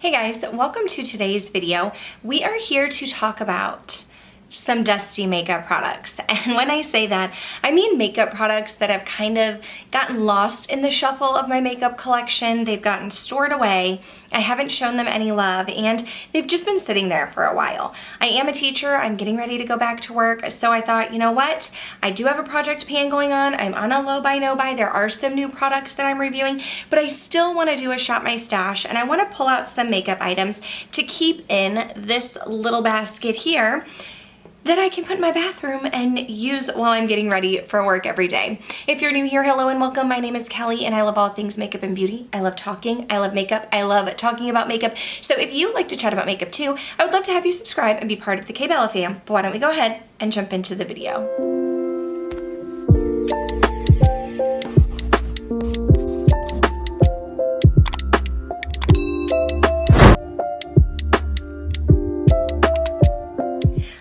Hey guys, welcome to today's video. We are here to talk about some dusty makeup products. And when I say that, I mean makeup products that have kind of gotten lost in the shuffle of my makeup collection. They've gotten stored away. I haven't shown them any love and they've just been sitting there for a while. I am a teacher. I'm getting ready to go back to work. So I thought, you know what? I do have a project pan going on. I'm on a low buy, no buy. There are some new products that I'm reviewing, but I still want to do a shop my stash and I want to pull out some makeup items to keep in this little basket here that I can put in my bathroom and use while I'm getting ready for work every day. If you're new here, hello and welcome. My name is Kelly and I love all things makeup and beauty. I love talking, I love makeup, I love talking about makeup. So if you like to chat about makeup too, I would love to have you subscribe and be part of the K-Bella fam. But why don't we go ahead and jump into the video.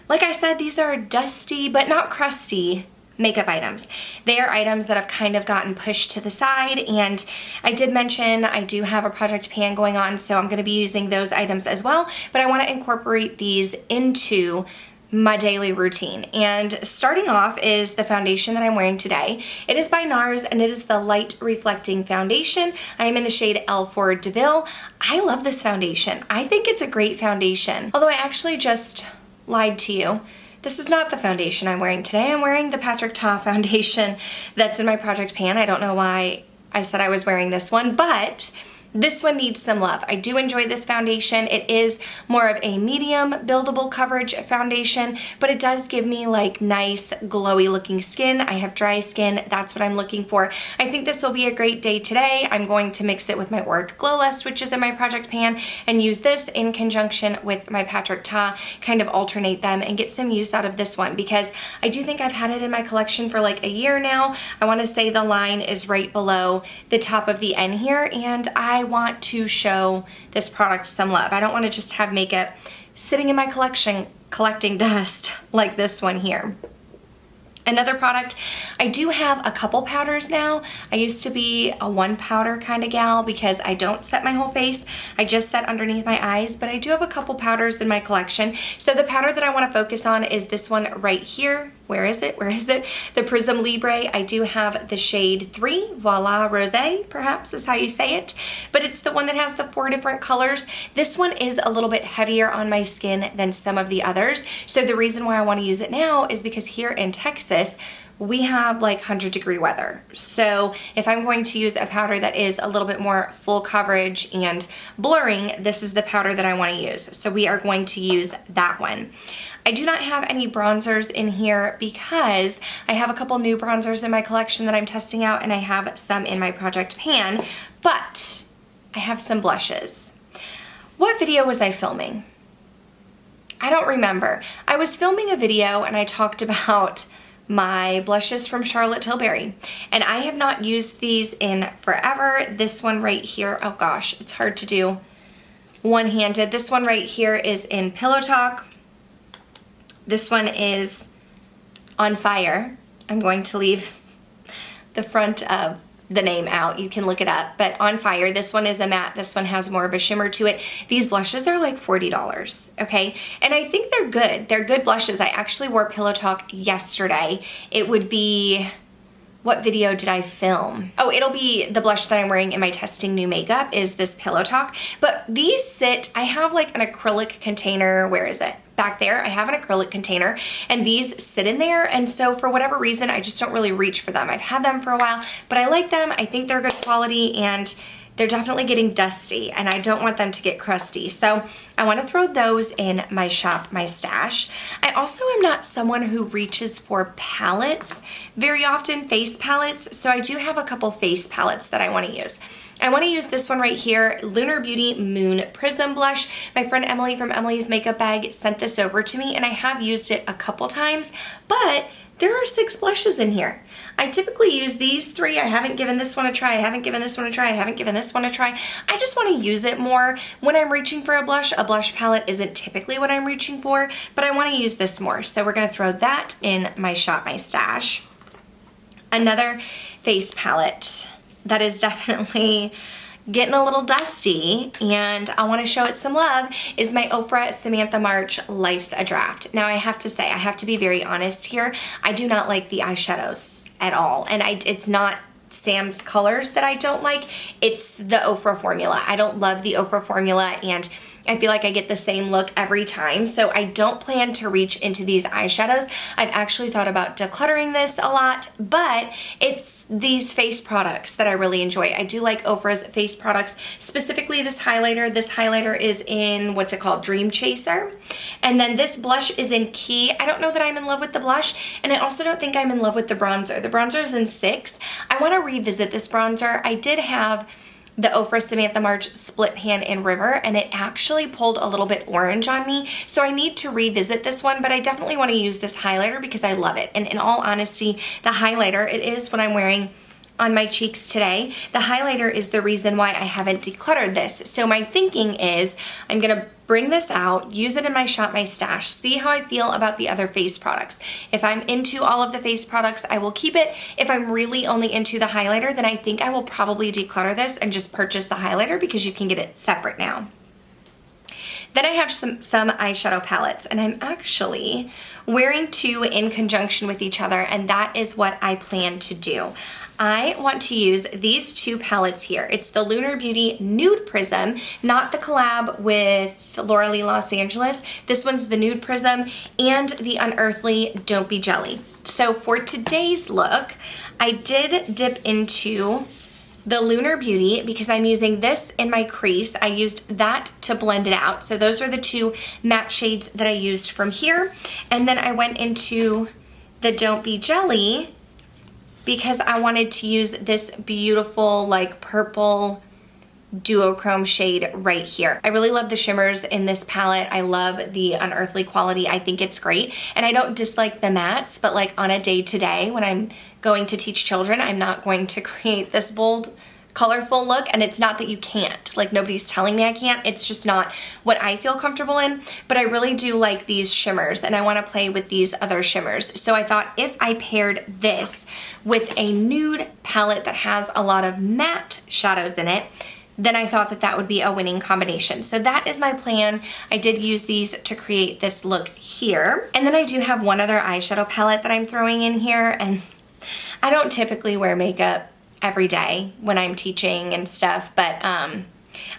Like I said, these are dusty but not crusty makeup items. They are items that have kind of gotten pushed to the side, and I did mention I do have a project pan going on, so I'm going to be using those items as well, but I want to incorporate these into my daily routine. And starting off is the foundation that I'm wearing today. It is by NARS and it is the Light Reflecting Foundation. I am in the shade L4 DeVille. I love this foundation. I think it's a great foundation. Although I actually just lied to you. This is not the foundation I'm wearing today. I'm wearing the Patrick Ta foundation that's in my project pan. I don't know why I said I was wearing this one, but this one needs some love. I do enjoy this foundation. It is more of a medium buildable coverage foundation, but it does give me like nice glowy looking skin. I have dry skin. That's what I'm looking for. I think this will be a great day today. I'm going to mix it with my Auric Glow Lust, which is in my project pan, and use this in conjunction with my Patrick Ta, kind of alternate them and get some use out of this one because I do think I've had it in my collection for like a year now. I want to say the line is right below the top of the N here, and I want to show this product some love. I don't want to just have makeup sitting in my collection collecting dust like this one here. Another product, I do have a couple powders now. I used to be a one powder kind of gal because I don't set my whole face. I just set underneath my eyes, but I do have a couple powders in my collection. So the powder that I want to focus on is this one right here. Where is it? Where is it? The Prism Libre. I do have the shade 3, Voila Rosé, perhaps is how you say it, but it's the one that has the 4 different colors. This one is a little bit heavier on my skin than some of the others. So the reason why I want to use it now is because here in Texas, we have like 100-degree weather. So if I'm going to use a powder that is a little bit more full coverage and blurring, this is the powder that I want to use. So we are going to use that one. I do not have any bronzers in here because I have a couple new bronzers in my collection that I'm testing out, and I have some in my project pan, but I have some blushes. What video was I filming? I don't remember. I was filming a video and I talked about my blushes from Charlotte Tilbury, and I have not used these in forever. This one right here, oh gosh, it's hard to do one-handed. This one right here is in Pillow Talk. This one is On Fire. I'm going to leave the front of the name out. You can look it up, but On Fire. This one is a matte. This one has more of a shimmer to it. These blushes are like $40, okay? And I think they're good. They're good blushes. I actually wore Pillow Talk yesterday. It would be, what video did I film? Oh, it'll be the blush that I'm wearing in my testing new makeup is this Pillow Talk. But these sit, I have like an acrylic container. Where is it? Back there, I have an acrylic container and these sit in there, and so for whatever reason I just don't really reach for them. I've had them for a while, but I like them. I think they're good quality and they're definitely getting dusty and I don't want them to get crusty. So I want to throw those in my shop, my stash. I also am not someone who reaches for palettes very often, face palettes, so I do have a couple face palettes that I want to use. I want to use this one right here, Lunar Beauty Moon Prism Blush. My friend Emily from Emily's Makeup Bag sent this over to me and I have used it a couple times, but there are 6 blushes in here. I typically use these 3. I haven't given this one a try. I haven't given this one a try. I haven't given this one a try. I just want to use it more when I'm reaching for a blush. A blush palette isn't typically what I'm reaching for, but I want to use this more. So we're going to throw that in my shop, my stash. Another face palette that is definitely getting a little dusty and I want to show it some love, is my Ofra Samantha March Life's a Draft. Now I have to say, I have to be very honest here, I do not like the eyeshadows at all, and it's not Sam's colors that I don't like, it's the Ofra formula. I don't love the Ofra formula, and I feel like I get the same look every time, so I don't plan to reach into these eyeshadows. I've actually thought about decluttering this a lot, but it's these face products that I really enjoy. I do like Ofra's face products, specifically this highlighter. This highlighter is in, what's it called, Dream Chaser. And then this blush is in Key. I don't know that I'm in love with the blush, and I also don't think I'm in love with the bronzer. The bronzer is in 6. I want to revisit this bronzer. I did have the Ofra Samantha March Split Pan in River, and it actually pulled a little bit orange on me, so I need to revisit this one, but I definitely want to use this highlighter because I love it. And in all honesty, the highlighter, it is what I'm wearing on my cheeks today. The highlighter is the reason why I haven't decluttered this. So my thinking is I'm gonna bring this out, use it in my Shop My Stash, see how I feel about the other face products. If I'm into all of the face products, I will keep it. If I'm really only into the highlighter, then I think I will probably declutter this and just purchase the highlighter because you can get it separate now. Then I have some eyeshadow palettes, and I'm actually wearing 2 in conjunction with each other, and that is what I plan to do. I want to use these 2 palettes here. It's the Lunar Beauty Nude Prism, not the collab with Laura Lee Los Angeles. This one's the Nude Prism, and the Unearthly Don't Be Jelly. So for today's look, I did dip into the Lunar Beauty because I'm using this in my crease. I used that to blend it out. So those are the 2 matte shades that I used from here. And then I went into the Don't Be Jelly because I wanted to use this beautiful like purple duochrome shade right here. I really love the shimmers in this palette. I love the unearthly quality. I think it's great. And I don't dislike the mattes, but like on a day-to-day when I'm going to teach children, I'm not going to create this bold, colorful look. And it's not that you can't. Like, nobody's telling me I can't. It's just not what I feel comfortable in. But I really do like these shimmers, and I want to play with these other shimmers. So I thought if I paired this with a nude palette that has a lot of matte shadows in it, then I thought that that would be a winning combination. So that is my plan. I did use these to create this look here. And then I do have one other eyeshadow palette that I'm throwing in here, and I don't typically wear makeup every day when I'm teaching and stuff, but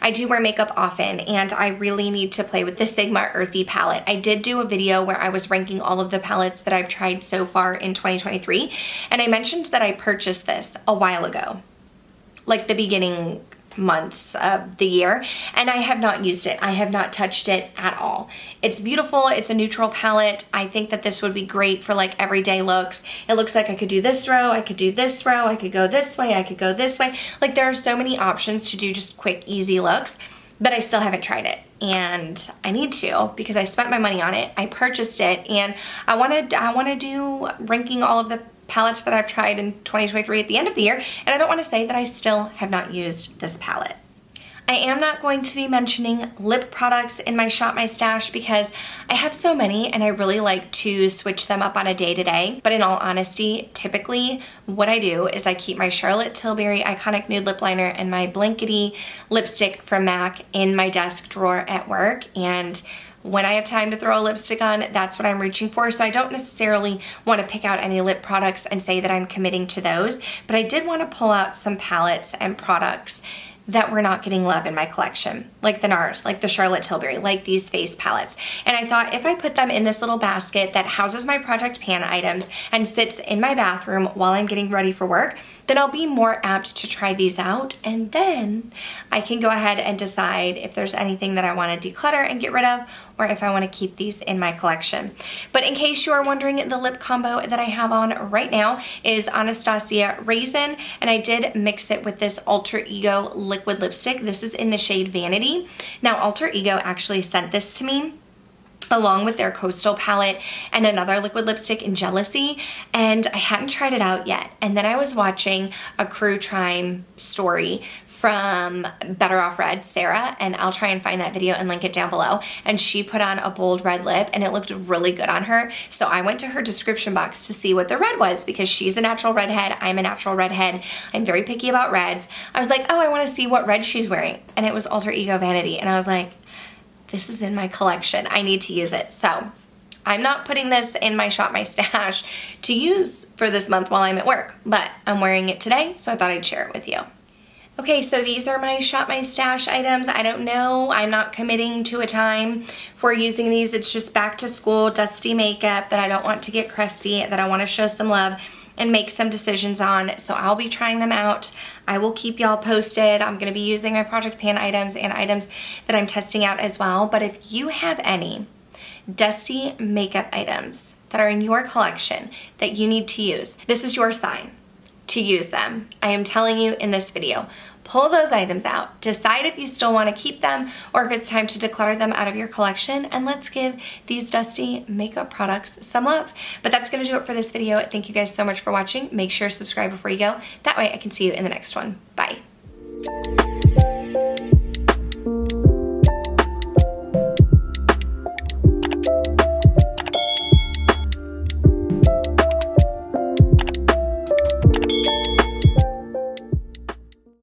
I do wear makeup often, and I really need to play with the Sigma Earthy palette. I did do a video where I was ranking all of the palettes that I've tried so far in 2023, and I mentioned that I purchased this a while ago, like the beginning months of the year, and I have not used it. I have not touched it at all. It's beautiful. It's a neutral palette. I think that this would be great for like everyday looks. It looks like I could do this row, I could do this row, I could go this way, I could go this way. Like, there are so many options to do just quick, easy looks, but I still haven't tried it. And I need to, because I spent my money on it. I purchased it, and I want to do ranking all of the palettes that I've tried in 2023 at the end of the year, and I don't want to say that I still have not used this palette. I am not going to be mentioning lip products in my Shop My Stash because I have so many and I really like to switch them up on a day-to-day. But in all honesty, typically what I do is I keep my Charlotte Tilbury Iconic Nude Lip Liner and my Blankety lipstick from MAC in my desk drawer at work, and when I have time to throw a lipstick on, that's what I'm reaching for. So I don't necessarily want to pick out any lip products and say that I'm committing to those, but I did want to pull out some palettes and products that were not getting love in my collection, like the NARS, like the Charlotte Tilbury, like these face palettes. And I thought if I put them in this little basket that houses my Project Pan items and sits in my bathroom while I'm getting ready for work, then I'll be more apt to try these out, and then I can go ahead and decide if there's anything that I want to declutter and get rid of, or if I want to keep these in my collection. But in case you are wondering, the lip combo that I have on right now is Anastasia Raisin, and I did mix it with this Alter Ego liquid lipstick. This is in the shade Vanity. Now, Alter Ego actually sent this to me, along with their Coastal palette and another liquid lipstick in Jealousy, and I hadn't tried it out yet. And then I was watching a Crew Time story from Better Off Red, Sarah, and I'll try and find that video and link it down below. And she put on a bold red lip and it looked really good on her. So I went to her description box to see what the red was because she's a natural redhead, I'm a natural redhead. I'm very picky about reds. I was like, oh, I wanna see what red she's wearing. And it was Alter Ego Vanity. And I was like, this is in my collection. I need to use it. So I'm not putting this in my Shop My Stash to use for this month while I'm at work, but I'm wearing it today, so I thought I'd share it with you. Okay, so these are my Shop My Stash items. I don't know, I'm not committing to a time for using these. It's just back to school, dusty makeup that I don't want to get crusty, that I want to show some love and make some decisions on. So I'll be trying them out. I will keep y'all posted. I'm gonna be using my Project Pan items and items that I'm testing out as well. But if you have any dusty makeup items that are in your collection that you need to use, this is your sign to use them. I am telling you in this video. Pull those items out, decide if you still want to keep them or if it's time to declare them out of your collection, and let's give these dusty makeup products some love. But that's going to do it for this video. Thank you guys so much for watching. Make sure to subscribe before you go. That way I can see you in the next one. Bye.